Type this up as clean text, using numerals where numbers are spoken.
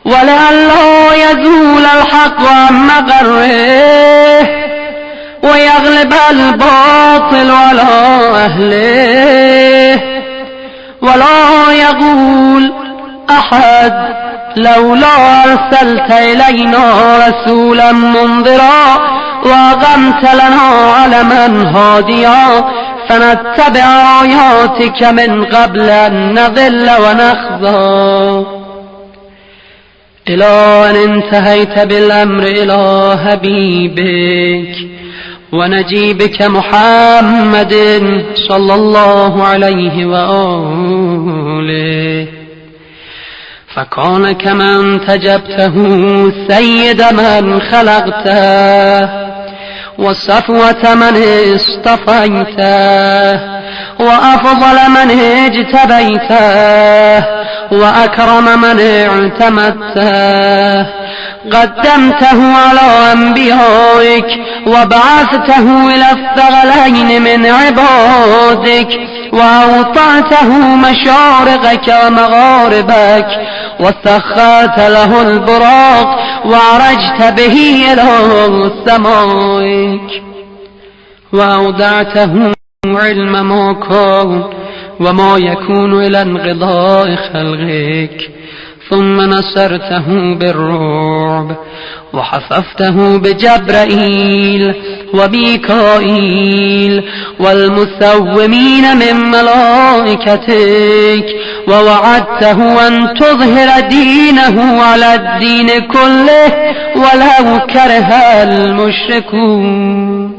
ولئلا يزول الحق عن مقره ويغلب الباطل على أهله، ولا يقول أحد لولا أرسلت إلينا رسولا منذرا وأقمت لنا علما هاديا فنتبع آياتك من قبل أن نضل ونخزى، إلى أن انتهيت بالأمر إلى حبيبك ونجيبك محمد صلى الله عليه وآله، فكان كما انتجبته سيد من خلقته وصفوة من اصطفيته وأفضل من اجتبيته وأكرم من اعتمدته، قدمته على أنبيائك وبعثته إلى الثقلين من عبادك وأوطعته مشارقك ومغاربك وسخرت له البراق وعرجت به إلى سمائك وأودعته علم ما كان وما يكون إلى انقضاء خلقك، ثم نصرته بالرعب وحففته بجبرائيل وميكائيل والمسومين من ملائكتك، ووعدته أن تظهر دينه على الدين كله ولو كره المشركون.